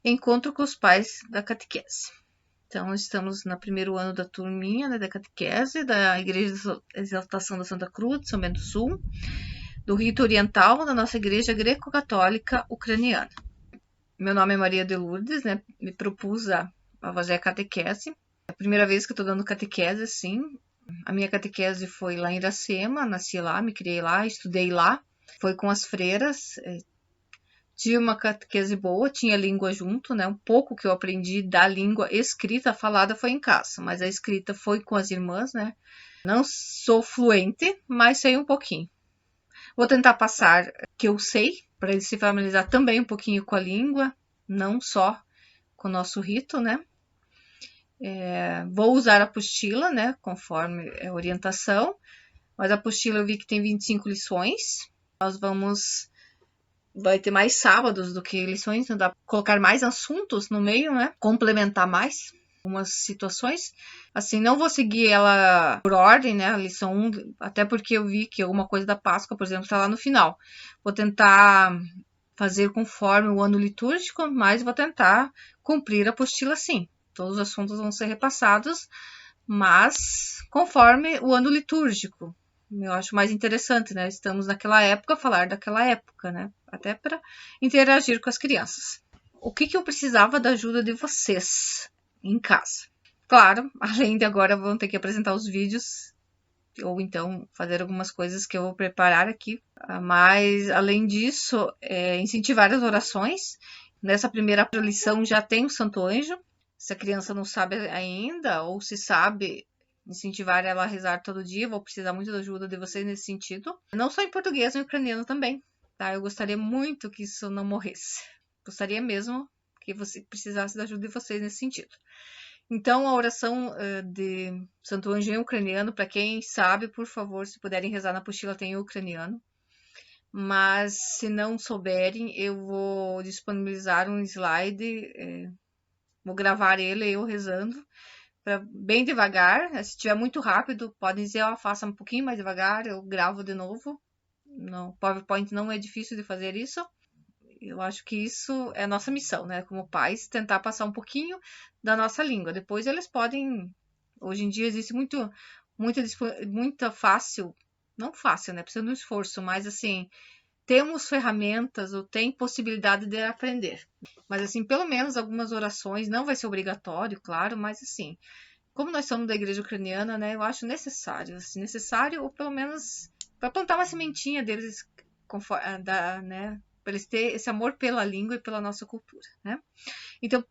encontro com os pais da catequese. Então, estamos no primeiro ano da turminha, né, da catequese, da Igreja de Exaltação da Santa Cruz, de São Bento do Sul, do rito oriental da nossa Igreja Greco-Católica Ucraniana. Meu nome é Maria de Lourdes, né, me propus a fazer a catequese. É a primeira vez que eu estou dando catequese, assim. A minha catequese foi lá em Iracema, nasci lá, me criei lá, estudei lá. Foi com as freiras, tive uma catequese boa, tinha língua junto, né? Um pouco que eu aprendi da língua escrita, falada foi em casa, mas a escrita foi com as irmãs, né? Não sou fluente, mas sei um pouquinho. Vou tentar passar o que eu sei, para ele se familiarizar também um pouquinho com a língua, não só com o nosso rito, né? Vou usar a apostila, né? Conforme a orientação, mas a apostila eu vi que tem 25 lições. Nós vai ter mais sábados do que lições, então dá para colocar mais assuntos no meio, né? Complementar mais algumas situações. Assim, não vou seguir ela por ordem, né? A lição 1, até porque eu vi que alguma coisa da Páscoa, por exemplo, está lá no final. Vou tentar fazer conforme o ano litúrgico, mas vou tentar cumprir a apostila sim. Todos os assuntos vão ser repassados, mas conforme o ano litúrgico. Eu acho mais interessante, né? Estamos naquela época, falar daquela época, né? Até para interagir com as crianças. O que eu precisava da ajuda de vocês em casa? Claro, além de agora vão ter que apresentar os vídeos ou então fazer algumas coisas que eu vou preparar aqui. Mas, além disso, incentivar as orações. Nessa primeira lição já tem o Santo Anjo. Se a criança não sabe ainda, ou se sabe, incentivar ela a rezar todo dia. Vou precisar muito da ajuda de vocês nesse sentido. Não só em português, em ucraniano também. Tá? Eu gostaria muito que isso não morresse. Gostaria mesmo que você precisasse da ajuda de vocês nesse sentido. Então, a oração de Santo Anjo em ucraniano, para quem sabe, por favor, se puderem rezar na apostila, tem em ucraniano. Mas, se não souberem, eu vou disponibilizar um slide, vou gravar ele, eu rezando, bem devagar. Se estiver muito rápido, podem dizer, faça um pouquinho mais devagar, eu gravo de novo. No PowerPoint não é difícil de fazer isso. Eu acho que isso é a nossa missão, né? Como pais, tentar passar um pouquinho da nossa língua. Depois eles podem. Hoje em dia existe muita fácil, não fácil, né? Precisa de um esforço, mas assim, temos ferramentas ou tem possibilidade de aprender. Mas assim, pelo menos algumas orações, não vai ser obrigatório, claro, mas assim, como nós somos da igreja ucraniana, né? Eu acho necessário, assim, ou pelo menos para plantar uma sementinha deles, né? Para eles terem esse amor pela língua e pela nossa cultura, né? Então,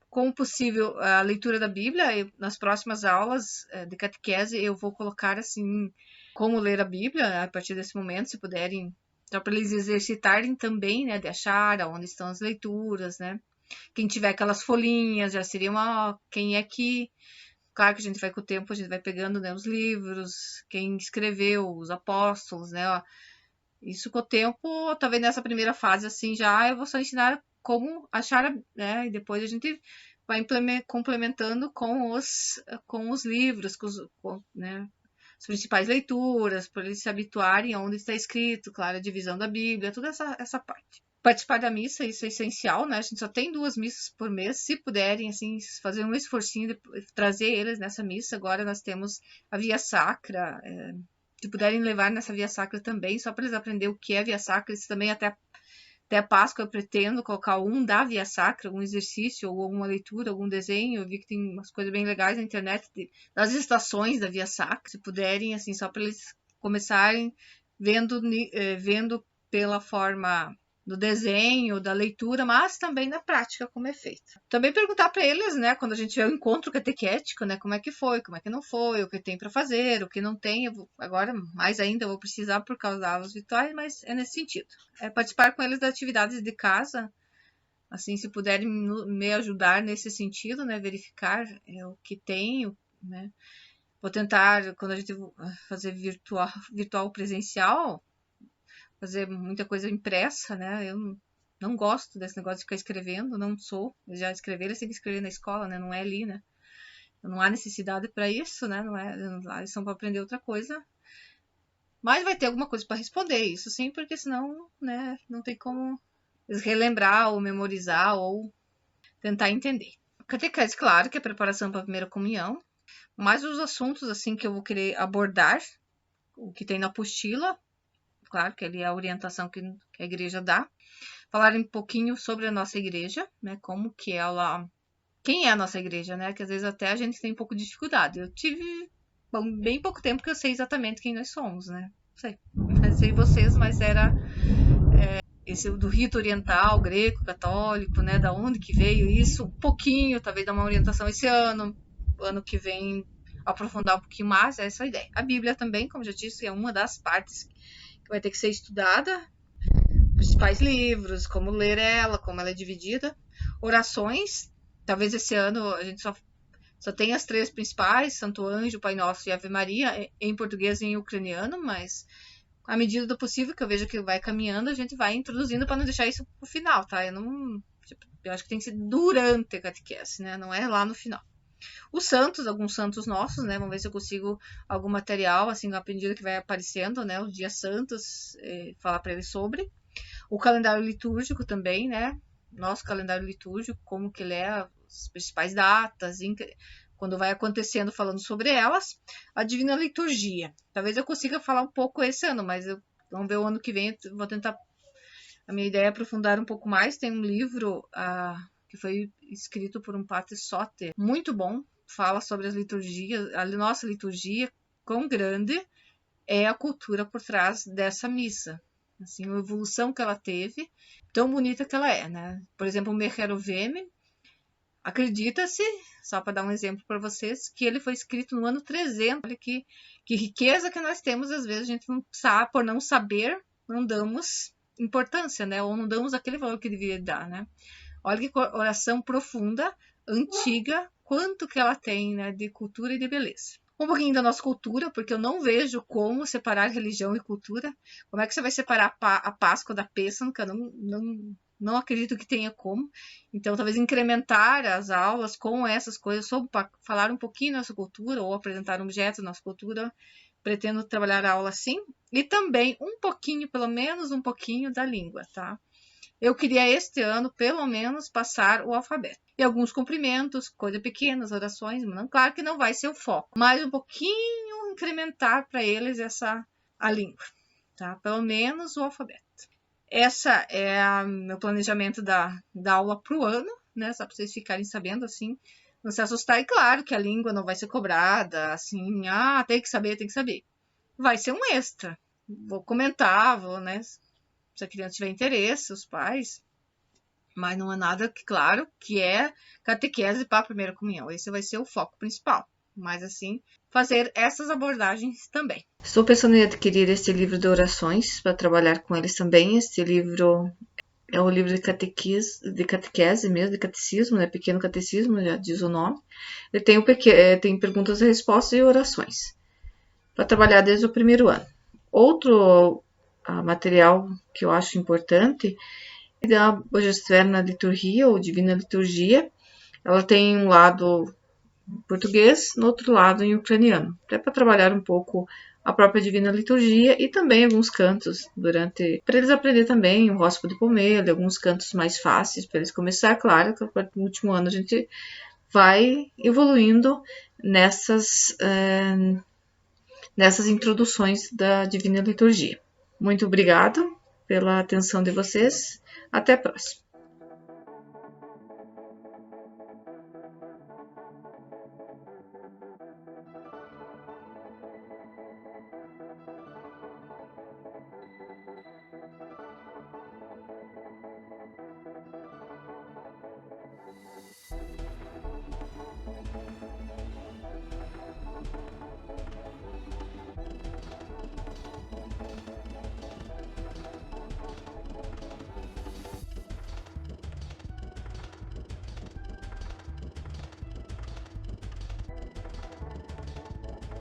como possível, a leitura da Bíblia, nas próximas aulas de catequese, eu vou colocar, assim, como ler a Bíblia, a partir desse momento, se puderem, então, para eles exercitarem também, né, de achar onde estão as leituras, né? Quem tiver aquelas folhinhas, já seria quem é que... Claro que a gente vai com o tempo, a gente vai pegando, né, os livros, quem escreveu, os apóstolos, né? Isso com o tempo, talvez nessa primeira fase, assim, já eu vou só ensinar como achar, né? E depois a gente vai complementando com os livros, né? As principais leituras, para eles se habituarem a onde está escrito, claro, a divisão da Bíblia, toda essa parte. Participar da missa, isso é essencial, né? A gente só tem 2 missas por mês, se puderem, assim, fazer um esforcinho de trazer eles nessa missa. Agora nós temos a Via Sacra, se puderem levar nessa Via Sacra também, só para eles aprenderem o que é Via Sacra. Isso também até a Páscoa eu pretendo colocar um da Via Sacra, algum exercício, ou alguma leitura, algum desenho. Eu vi que tem umas coisas bem legais na internet das estações da Via Sacra. Se puderem, assim, só para eles começarem vendo pela forma do desenho, da leitura, mas também na prática como é feito. Também perguntar para eles, né, quando a gente tiver o encontro catequético, né, como é que foi, como é que não foi, o que tem para fazer, o que não tem. Agora, mais ainda, eu vou precisar por causa das aulas virtuais, mas é nesse sentido. Participar com eles das atividades de casa, assim, se puderem me ajudar nesse sentido, né, verificar o que tem, né. Vou tentar, quando a gente fazer virtual presencial, fazer muita coisa impressa, né? Eu não gosto desse negócio de ficar escrevendo, não sou. Já escrever, eles têm que escrever na escola, né? Não é ali, né? Não há necessidade para isso, né? Não é, lá eles são para aprender outra coisa. Mas vai ter alguma coisa para responder isso, sim, porque senão, né, não tem como relembrar ou memorizar ou tentar entender. Catequese, claro, que é preparação para a primeira comunhão, mas os assuntos assim que eu vou querer abordar, o que tem na apostila, claro que ali é a orientação que a igreja dá. Falar um pouquinho sobre a nossa igreja, né? Como que ela... Quem é a nossa igreja, né? Que às vezes até a gente tem um pouco de dificuldade. Eu tive bem pouco tempo que eu sei exatamente quem nós somos, né? Não sei vocês, mas era esse do rito oriental, greco, católico, né? Da onde que veio isso? Um pouquinho, talvez dar uma orientação esse ano, ano que vem aprofundar um pouquinho mais, é essa a ideia. A Bíblia também, como já disse, é uma das partes que vai ter que ser estudada, principais livros, como ler ela, como ela é dividida. Orações, talvez esse ano a gente só tem as 3 principais, Santo Anjo, Pai Nosso e Ave Maria, em português e em ucraniano, mas à medida do possível, que eu vejo que vai caminhando, a gente vai introduzindo para não deixar isso pro final, tá? Eu acho que tem que ser durante a catequese, né? Não é lá no final. Os santos, alguns santos nossos, né? Vamos ver se eu consigo algum material, assim, à medida que vai aparecendo, né? Os dias santos, falar para eles sobre. O calendário litúrgico também, né? Nosso calendário litúrgico, como que ele é, as principais datas, quando vai acontecendo, falando sobre elas. A Divina Liturgia. Talvez eu consiga falar um pouco esse ano, mas vamos ver o ano que vem, eu vou tentar. A minha ideia é aprofundar um pouco mais. Tem um livro que foi escrito por um Padre Soter, muito bom, fala sobre as liturgias, a nossa liturgia, quão grande é a cultura por trás dessa missa. Assim, a evolução que ela teve, tão bonita que ela é, né? Por exemplo, o Mecheroveme, acredita-se, só para dar um exemplo para vocês, que ele foi escrito no ano 300. Olha que riqueza que nós temos, às vezes a gente não sabe, por não saber, não damos importância, né? Ou não damos aquele valor que deveria dar, né? Olha que oração profunda, antiga, quanto que ela tem, né, de cultura e de beleza. Um pouquinho da nossa cultura, porque eu não vejo como separar religião e cultura. Como é que você vai separar a Páscoa da Pêssega? Não acredito que tenha como. Então, talvez incrementar as aulas com essas coisas, sobre falar um pouquinho da nossa cultura ou apresentar um objeto da nossa cultura. Pretendo trabalhar a aula assim. E também um pouquinho, pelo menos um pouquinho da língua, tá? Eu queria este ano, pelo menos, passar o alfabeto. E alguns cumprimentos, coisas pequenas, orações, não, claro que não vai ser o foco, mas um pouquinho incrementar para eles a língua, tá? Pelo menos o alfabeto. Essa é o meu planejamento da aula para o ano, né? Só para vocês ficarem sabendo, assim, não se assustar. E claro que a língua não vai ser cobrada, assim, tem que saber, tem que saber. Vai ser um extra. Vou comentar, né? Se a criança tiver interesse, os pais, mas não é nada que, claro, que é catequese para a primeira comunhão. Esse vai ser o foco principal. Mas, assim, fazer essas abordagens também. Estou pensando em adquirir este livro de orações para trabalhar com eles também. Este livro é um livro de catequese mesmo, de catecismo, né? Pequeno catecismo, já diz o nome. Ele tem perguntas e respostas e orações para trabalhar desde o primeiro ano. Outro material que eu acho importante é da Bogosferna Liturgia, ou Divina Liturgia. Ela tem um lado em português, no outro lado em ucraniano, até para trabalhar um pouco a própria Divina Liturgia e também alguns cantos para eles aprenderem também o Róspo de Pomelo, alguns cantos mais fáceis para eles começar. Claro que no último ano a gente vai evoluindo nessas introduções da Divina Liturgia. Muito obrigado pela atenção de vocês. Até a próxima.